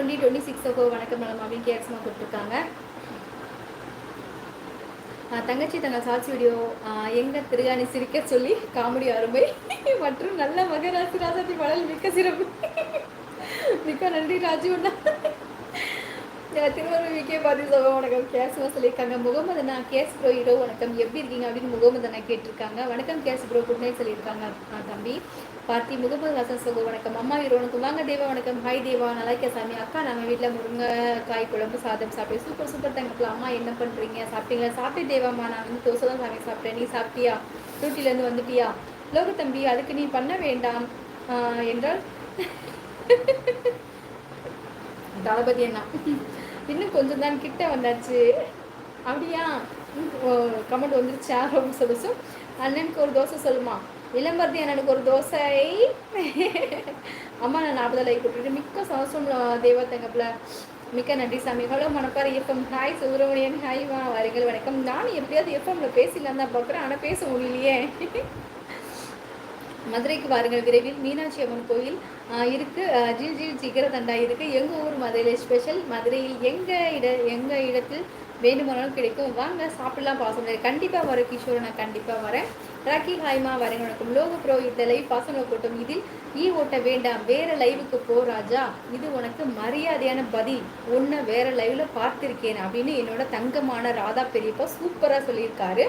2026 வணக்கம் மேடம் அப்படின்னு கேட்ஸ்மா கொடுத்துருக்காங்க. தங்கச்சி தங்கள் சாட்சி வீடியோ எங்க திருகாணி சிரிக்க சொல்லி காமெடி அருமை மற்றும் நல்ல மகராசி ராசாத்தி பாடல் மிக்க சிறப்பு. மிக்க நன்றி ராஜு அண்ணா. திருவள்ளுவர் விக்கே பார்த்து சொல்ல வணக்கம் கேஸ்மா சொல்லியிருக்காங்க. முகமது அண்ணா கேஸ் ப்ரோ ஹீரோ வணக்கம் எப்படி இருக்கீங்க அப்படின்னு முகமது அண்ணா கேட்டிருக்காங்க. வணக்கம் கேஸ் ப்ரோ குட் நைட் சொல்லியிருக்காங்க தம்பி பார்த்தி. முகமது ஹசன் சகோ வணக்கம். அம்மா ஹீரோ வணக்கம். வாங்க தேவா வணக்கம். ஹாய் தேவா நல்லா இருக்கேன் சாமி. அக்கா நம்ம வீட்டில் முருங்கைக்காய் குழம்பு சாதம் சாப்பிட்டேன். சூப்பர் சூப்பர் தங்கப்பில். அம்மா என்ன பண்ணுறீங்க சாப்பிட்டீங்களா? சாப்பிட்டு தேவாம்மா நான் வந்து தோசை தான் சாமி சாப்பிட்டேன். நீ சாப்பிட்டியா? டியூட்டிலேருந்து வந்துட்டியா? லோக தம்பி அதுக்கு நீ பண்ண வேண்டாம் என்றால் தளபதி அண்ணா இன்னும் கொஞ்சம் தான் கிட்ட வந்தாச்சு அப்படியா? கமெண்ட் வந்துருச்சா? ரொம்ப சந்தோஷம். அண்ணனுக்கு ஒரு தோசை சொல்லுமா? இளம்பருதி அண்ணனுக்கு ஒரு தோசை. அம்மா நான் 40 லைக் கொடுத்துட்டு மிக்க சந்தோஷம் தேவா தங்கப்பில். மிக்க நன்றி சாமி. Hello Manapparai FM hi Subramanian hi வா வரீங்கள் வணக்கம். நானும் எப்படியாவது எஃப்எம்ல பேசலாம் தான் பார்க்குறேன், ஆனால் பேச முடியலையே. மதுரைக்கு வாருங்கள் விரைவில். மீனாட்சி அம்மன் கோயில் இருக்கு. ஜில் ஜில் சிகர தண்டா இருக்கு. எங்கள் ஊர் மதுரையில் ஸ்பெஷல். மதுரையில் எங்கள் இடத்தில் வேண்டுமானாலும் கிடைக்கும். வாங்க சாப்பிடலாம். பாசம் கண்டிப்பாக வரேன் கிஷோர், நான் கண்டிப்பாக வரேன். ராக்கி ஹாய்மா வரேன் வணக்கம். லோக ப்ரோ இந்த லைவ் பாசன கூட்டம் இதில் ஓட்ட வேண்டாம், வேற லைவுக்கு போ ராஜா, இது உனக்கு மரியாதையான பதில், ஒன்று வேற லைவ்ல பார்த்துருக்கேன் அப்படின்னு என்னோட தங்கமான ராதா பெரியப்பா சூப்பராக சொல்லியிருக்காரு.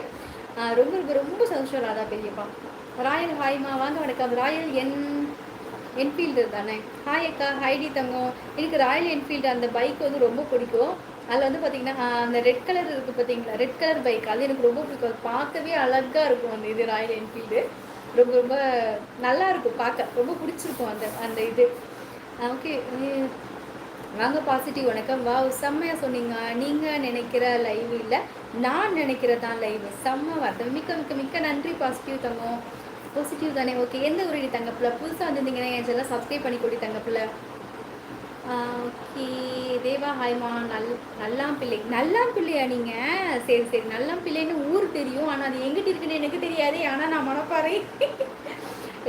ரொம்ப ரொம்ப சந்தோஷம் ராதா பெரியப்பா. ராயல் ஹாய்மா வாங்க வணக்கம். ராயல் என்ஃபீல்டு தானே? ஹாய் அக்கா ஹைடி தங்கம். எனக்கு ராயல் என்ஃபீல்டு அந்த பைக் வந்து ரொம்ப பிடிக்கும். அதில் வந்து பார்த்தீங்கன்னா அந்த ரெட் கலர் இருக்குது பார்த்தீங்களா, ரெட் கலர் பைக், அது எனக்கு ரொம்ப பிடிக்கும். அது பார்க்கவே அழகாக இருக்கும் அந்த இது ராயல் என்ஃபீல்டு. ரொம்ப ரொம்ப நல்லா இருக்கும் பார்க்க, ரொம்ப பிடிச்சிருக்கும் அந்த இது. ஓகே வாங்க பாசிட்டிவ் வணக்கம். வா செம்மையாக சொன்னீங்க. நீங்கள் நினைக்கிற லைவ் இல்லை, நான் நினைக்கிறதான் லைவ். செம்ம வார்த்தை. மிக்க மிக்க மிக்க நன்றி பாசிட்டிவ் தங்கம். பாசிட்டிவ் தானே? ஓகே எந்த ஊரடி தங்கப்பில்ல? புதுசாக வந்திருந்தீங்கன்னா என் சேனலை சப்ஸ்கிரைப் பண்ணி கொடு தங்கப்பில்ல. ஓகே தேவா ஹாய்மா. நல்லாம் பிள்ளையா நீங்கள்? சரி சரி நல்லாம் பிள்ளைன்னு ஊர் தெரியும், ஆனால் அது எங்கிட்ட இருக்குன்னு எனக்கு தெரியாது. ஆனால் நான் மனப்பாறை.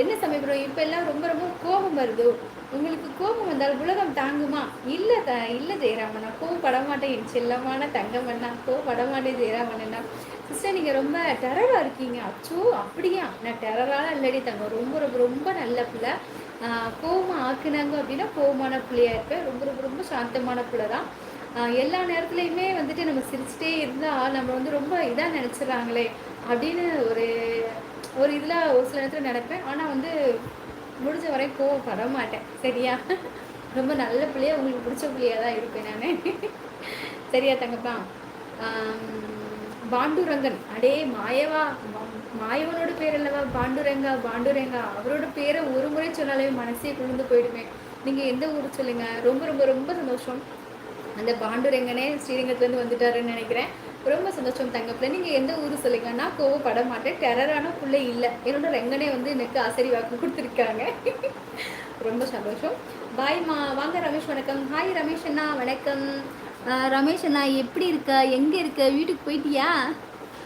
என்ன சமயம் இப்போ எல்லாம் ரொம்ப ரொம்ப கோபம் வருது. உங்களுக்கு கோபம் வந்தால் உலகம் தாங்குமா? இல்லை இல்லை ஜெயராமண்ணா, கோவப்பட மாட்டேன். என் செல்லமான தங்கமண்ணா கோவப்பட மாட்டேன் ஜெயராமண்ணா. சிஸ்டர் நீங்கள் ரொம்ப டெரராக இருக்கீங்க. அச்சோ அப்படியா? நான் டெரரான இல்லடி தங்க, ரொம்ப ரொம்ப ரொம்ப நல்ல பிள்ளை. கோவமாக ஆக்குனாங்க அப்படின்னா கோவமான பிள்ளையாக இருப்பேன். ரொம்ப ரொம்ப ரொம்ப சாந்தமான பிள்ளை தான். எல்லா நேரத்துலையுமே வந்துட்டு நம்ம சிரிச்சிட்டே இருந்தால் நம்ம வந்து ரொம்ப இதாக நினச்சிட்றாங்களே அப்படின்னு ஒரு இதில் ஒரு சில நேரத்தில் நினைப்பேன். ஆனால் வந்து முடிஞ்ச வரை கோவப்பட மாட்டேன். சரியா? ரொம்ப நல்ல பிள்ளையா உங்களுக்கு பிடிச்ச பிள்ளையாக தான் இருப்பேன் நான். சரியா தங்கப்பா? பாண்டுரங்கன் அடே மாயவனோட பேர் அல்லவா பாண்டுரங்கா. அவரோட பேரை ஒரு முறை சொன்னாலே மனசே குளிர்ந்து போயிடுமே. நீங்கள் எந்த ஊர் சொல்லுங்க? ரொம்ப ரொம்ப ரொம்ப சந்தோஷம். அந்த பாண்டுரங்கனே ஸ்ரீரங்கத்துலேருந்து வந்துட்டாருன்னு நினைக்கிறேன். ரொம்ப சந்தோஷம் தங்கப்பில். நீங்கள் எந்த ஊர் சொல்லுங்க? நான் கோவப்பட மாட்டேன். டெரரான பிள்ளை இல்லை. என்னோட ரெங்கனே வந்து எனக்கு ஆசரி வாக்கு கொடுத்துருக்காங்க. ரொம்ப சந்தோஷம். பாய்மா வாங்க ரமேஷ் வணக்கம். ஹாய் ரமேஷ் அண்ணா வணக்கம். ரமேஷ் அண்ணா எப்படி இருக்கா? எங்கே இருக்க? வீட்டுக்கு போயிட்டியா?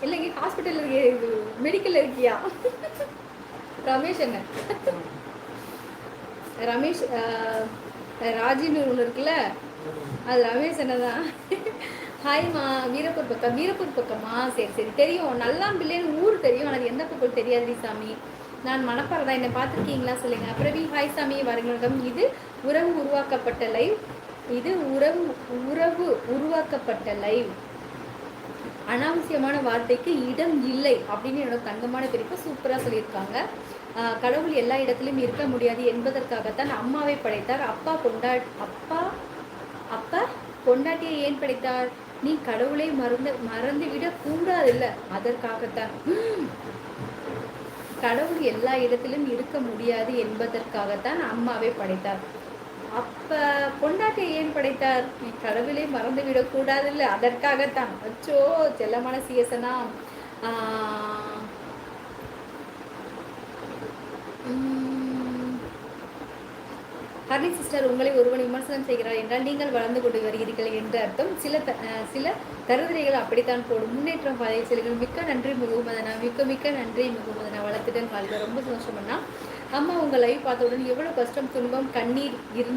இல்லைங்க ஹாஸ்பிட்டலில் இருக்க, மெடிக்கலில் இருக்கியா? ரமேஷ் அண்ணா ரமேஷ் ராஜின்னு ஒன்று இருக்குல்ல, அது ரமேஷ் அண்ணா தான். ஹாய்மா. வீரப்பூர் பக்கமா? சரி சரி தெரியும். நல்லாம் பிள்ளைன்னு ஊர் தெரியும், ஆனால் எந்த பக்கம் தெரியாது சாமி. நான் மனப்பாறை தான். என்னை பார்த்துருக்கீங்களா சொல்லுங்க. பிரவி ஹாய் சாமி வருடம். இது உறவு உருவாக்கப்பட்ட லைவ். உருவாக்கப்பட்ட லைவ். அனாவசியமான வார்த்தைக்கு இடம் இல்லை அப்படின்னு என்னோட தங்கமான பெரியப்பா சூப்பராக சொல்லியிருக்காங்க. கடவுள் எல்லா இடத்துலையும் இருக்க முடியாது என்பதற்காகத்தான் அம்மாவை படைத்தார். அப்பா பொண்டாட்டியை ஏன் படைத்தார்? நீ கடவுளை மறந்துவிடக் கூடாது இல்லை, அதற்காகத்தான். கடவுள் எல்லா இடத்திலும் இருக்க முடியாது என்பதற்காகத்தான் அம்மாவை படைத்தார். அப்ப பொண்டாட்டியை ஏன் படைத்தார்? நீ கடவுளை மறந்துவிடக்கூடாது இல்லை, அதற்காகத்தான். அச்சோ செல்லமான சிஎஸ்னா. ஹரி சிஸ்டர் உங்களை ஒருவன் விமர்சனம் செய்கிறார் என்றால் நீங்கள் வளர்ந்து கொண்டு வருகிறீர்கள் என்று அர்த்தம். சில தருதிரைகள் அப்படித்தான் போடும். முன்னேற்றம் பாதையில் செல்லுங்கள். மிக்க நன்றி முகமதனா. மிக்க நன்றி முகமதனா. வளர்த்துடன் வாழ்க. ரொம்ப சந்தோஷம் பண்ணா. அம்மா உங்கள் லைவ் பார்த்தவுடன் எவ்வளோ கஷ்டம் துன்பம் கண்ணீர் இருந்து